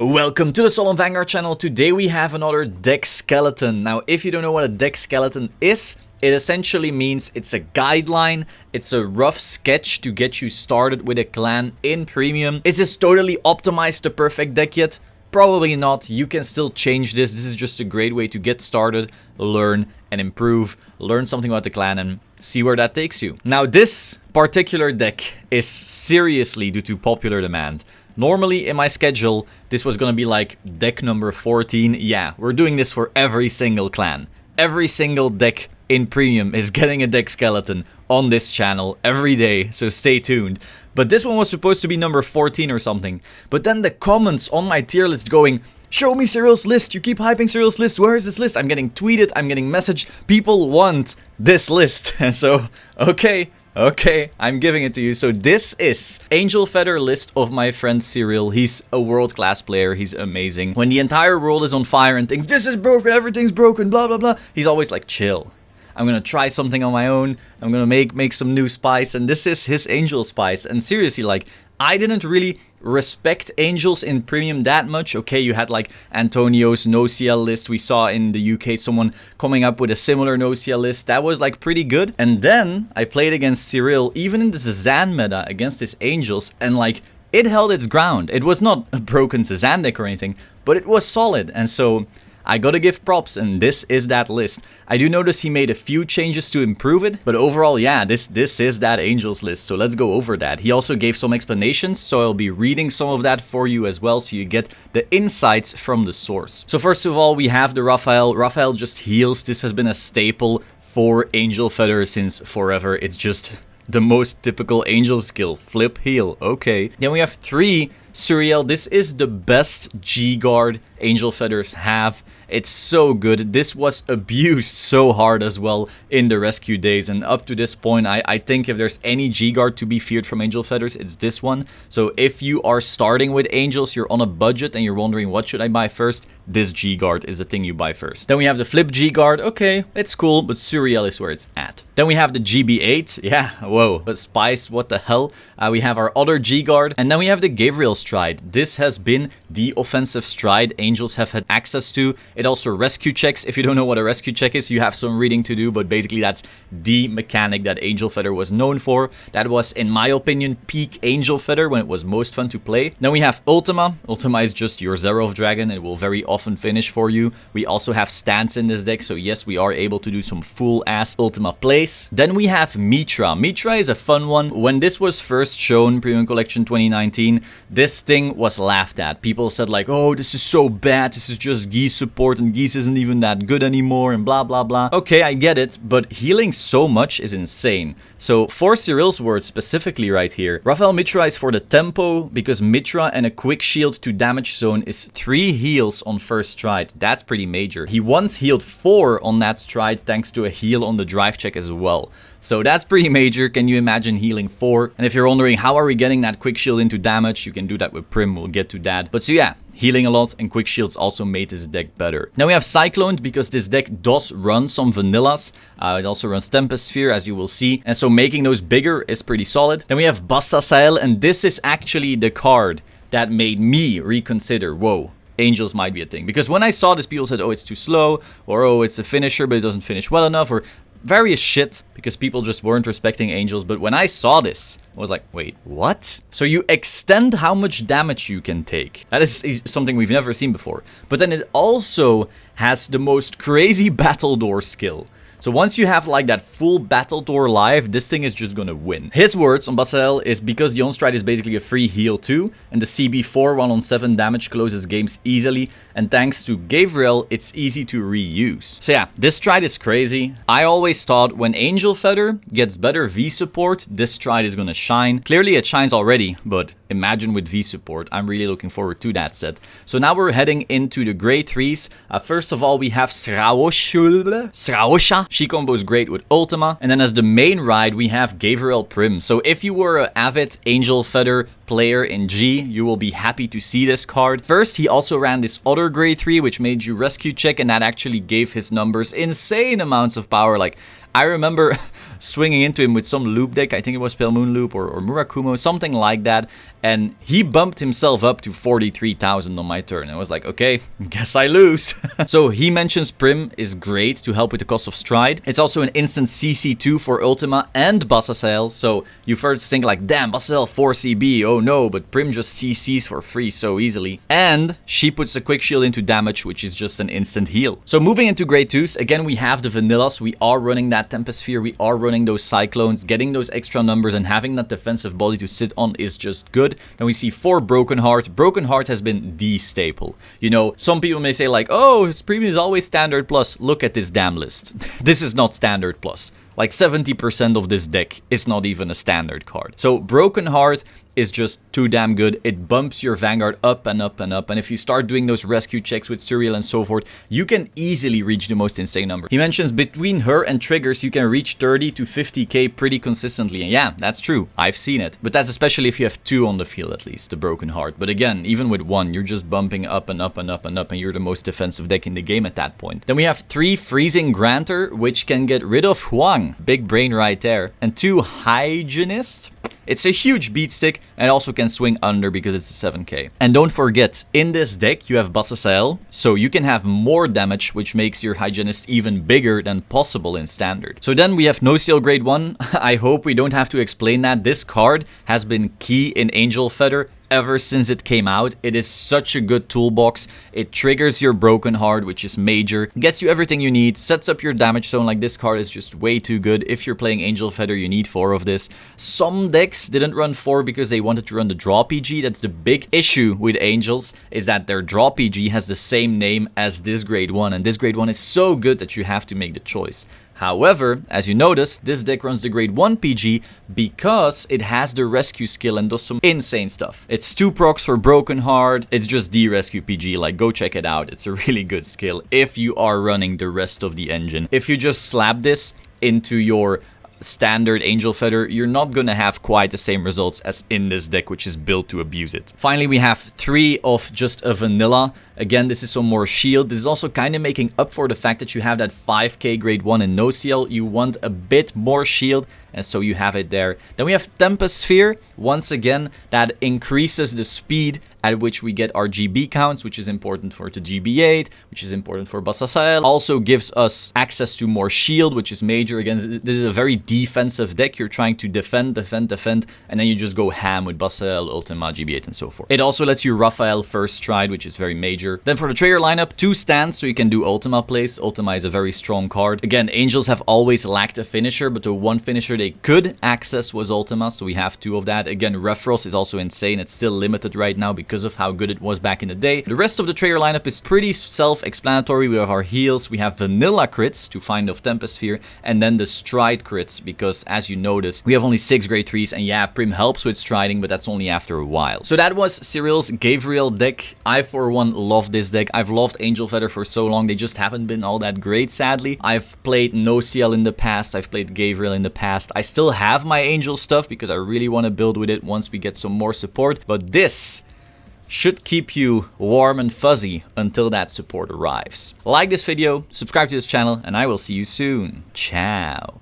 Welcome to the Solemn Vanguard channel. Today we have another deck skeleton. Now, if you don't know what a deck skeleton is, it essentially means it's a guideline, it's a rough sketch to get you started with a clan in premium. Is this totally optimized the perfect deck yet? Probably not. You can still change this. This is just a great way to get started, learn and improve, learn something about the clan and see where that takes you. Now, this particular deck is seriously due to popular demand. Normally in my schedule, this was gonna be like deck number 14. Yeah, we're doing this for every single clan. Every single deck in premium is getting a deck skeleton on this channel every day, so stay tuned. But this one was supposed to be number 14 or something. But then the comments on my tier list going, "Show me Cyrile's list, you keep hyping Cyrile's list, where is this list?" I'm getting tweeted, I'm getting messaged, people want this list. And so, okay, I'm giving it to you. So this is Angel Feather list of my friend Cyrille. He's a world-class player. He's amazing. When the entire world is on fire and thinks, "This is broken, everything's broken, blah, blah, blah," he's always like, chill. I'm gonna try something on my own. I'm gonna make some new spice. And this is his angel spice. And seriously, like, I didn't really respect angels in premium that much. Okay, you had like Antonio's no-CL list. We saw in the UK someone coming up with a similar no-CL list. That was like pretty good. And then I played against Cyrille, even in the Zazan meta against his angels, and like it held its ground. It was not a broken Zazan deck or anything, but it was solid. And so I gotta give props, and this is that list. I do notice he made a few changes to improve it, but overall, yeah, this is that Angels list, so let's go over that. He also gave some explanations, so I'll be reading some of that for you as well, so you get the insights from the source. So first of all, we have the Raphael. Raphael just heals. This has been a staple for Angel Feather since forever. It's just the most typical Angel skill. Flip, heal, okay. Then we have 3 Cyrille. This is the best G-Guard Angel Feathers have. It's so good. This was abused so hard as well in the rescue days, and up to this point I think if there's any G-Guard to be feared from Angel Feathers, it's this one. So if you are starting with Angels, you're on a budget and you're wondering what should I buy first, this G-Guard is the thing you buy first. Then we have the Flip G-Guard. Okay, it's cool, but Cyrille is where it's at. Then we have the GB8. Yeah, whoa, but Spice, what the hell? We have our other G-Guard, and then we have the Gavrail Stride. This has been the offensive stride Angels have had access to. It also rescue checks. If you don't know what a rescue check is, you have some reading to do, but basically that's the mechanic that Angel Feather was known for. That was, in my opinion, peak Angel Feather when it was most fun to play. Then we have Ultima. Ultima is just your Zerov Dragon. It will very often finish for you. We also have Stance in this deck, so yes, we are able to do some full-ass Ultima plays. Then we have Mitra. Mitra is a fun one. When this was first shown, Premium Collection 2019, this thing was laughed at. People said like, "Oh, this is so bad. This is just Geese support, and Geese isn't even that good anymore," and blah blah blah. Okay, I get it, but healing so much is insane. So for Cyrille's words specifically right here, Raphael Mitra is for the tempo, because Mitra and a quick shield to damage zone is 3 heals on first stride. That's pretty major. He once healed 4 on that stride thanks to a heal on the drive check as well. So that's pretty major. Can you imagine healing 4? And if you're wondering how are we getting that quick shield into damage, you can do that with Prim, we'll get to that. But so yeah, healing a lot and quick shields also made this deck better. Now we have Cycloned, because this deck does run some vanillas. It also runs Tempest Sphere, as you will see. And so making those bigger is pretty solid. Then we have Bastasael, and this is actually the card that made me reconsider, whoa, Angels might be a thing. Because when I saw this, people said, "Oh, it's too slow," or "Oh, it's a finisher, but it doesn't finish well enough," or various shit, because people just weren't respecting Angels. But when I saw this, I was like, wait, what? So you extend how much damage you can take. That is something we've never seen before. But then it also has the most crazy Battle Door skill. So once you have like that full Battle Door live, this thing is just gonna win. His words on Basael is, because the on-stride is basically a free heal too, and the CB4 1-on-7 damage closes games easily, and thanks to Gavrail, it's easy to reuse. So yeah, this stride is crazy. I always thought when Angel Feather gets better V support, this stride is gonna shine. Clearly it shines already, but imagine with V support. I'm really looking forward to that set. So now we're heading into the grade 3s. First of all, we have Sraosha. She combos great with Ultima. And then as the main ride, we have Gavrail Prim. So if you were an avid Angel Feather player in G, you will be happy to see this card. First, he also ran this other grade 3, which made you rescue check, and that actually gave his numbers insane amounts of power. Like, I remember swinging into him with some loop deck. I think it was Pale Moon Loop or Murakumo, something like that. And he bumped himself up to 43,000 on my turn. I was like, okay, guess I lose. So he mentions Prim is great to help with the cost of Stride. It's also an instant CC2 for Ultima and Bassasail. So you first think like, damn, Bassasail 4 CB, oh no, but Prim just CCs for free so easily. And she puts a quick shield into damage, which is just an instant heal. So moving into grade 2s, again, we have the vanillas. We are running that Tempest Sphere. We are running those Cyclones. Getting those extra numbers and having that defensive body to sit on is just good. Then we see 4 Broken Heart. Broken Heart has been the staple. You know, some people may say like, oh, his premium is always standard plus. Look at this damn list. This is not standard plus. Like 70% of this deck is not even a standard card. So Broken Heart is just too damn good. It bumps your Vanguard up and up and up. And if you start doing those rescue checks with Cyrille and so forth, you can easily reach the most insane number. He mentions between her and triggers, you can reach 30 to 50k pretty consistently. And yeah, that's true. I've seen it. But that's especially if you have 2 on the field at least, the Broken Heart. But again, even with 1, you're just bumping up and up and up and up, and you're the most defensive deck in the game at that point. Then we have 3 Freezing Granter, which can get rid of Huang. Big brain right there. And 2 Hygienist. It's a huge beat stick and also can swing under because it's a 7k. And don't forget, in this deck you have Bassasail, so you can have more damage, which makes your Hygienist even bigger than possible in standard. So then we have No Seal grade 1. I hope we don't have to explain that. This card has been key in Angel Feather ever since it came out. It is such a good toolbox. It triggers your Broken Heart, which is major, gets you everything you need, sets up your damage zone. Like, this card is just way too good. If you're playing Angel Feather, you need 4 of this. Some decks didn't run 4 because they wanted to run the draw PG. That's the big issue with Angels, is that their draw PG has the same name as this grade 1, and this grade 1 is so good that you have to make the choice. However, as you notice, this deck runs the grade 1 PG because it has the rescue skill and does some insane stuff. It's 2 procs for Broken Heart. It's just the rescue PG. Like, go check it out. It's a really good skill if you are running the rest of the engine. If you just slap this into your standard Angel Feather, you're not gonna have quite the same results as in this deck, which is built to abuse it. Finally, we have 3 of just a vanilla. Again, this is some more shield. This is also kind of making up for the fact that you have that 5k grade 1 in No Seal. You want a bit more shield, and so you have it there. Then we have Tempest Sphere. Once again, that increases the speed at which we get our GB counts, which is important for the GB8, which is important for Bassasail. Also gives us access to more shield, which is major. Again, this is a very defensive deck. You're trying to defend, defend, defend, and then you just go ham with Bassasail, Ultima, GB8, and so forth. It also lets you Raphael first stride, which is very major. Then for the trigger lineup, 2 stands, so you can do Ultima plays. Ultima is a very strong card. Again, Angels have always lacked a finisher, but the one finisher they could access was Ultima, so we have 2 of that. Again, Refros is also insane. It's still limited right now because of how good it was back in the day. The rest of the trigger lineup is pretty self-explanatory. We have our heals, we have vanilla crits to find off Tempest Sphere, and then the stride crits, because as you notice, we have only 6 grade 3s, and yeah, Prim helps with striding, but that's only after a while. So that was Cyrille's Gavrail deck. I, for one, love this deck. I've loved Angel Feather for so long. They just haven't been all that great, sadly. I've played No CL in the past. I've played Gavrail in the past. I still have my Angel stuff because I really want to build with it once we get some more support, but this should keep you warm and fuzzy until that support arrives. Like this video, subscribe to this channel, and I will see you soon. Ciao.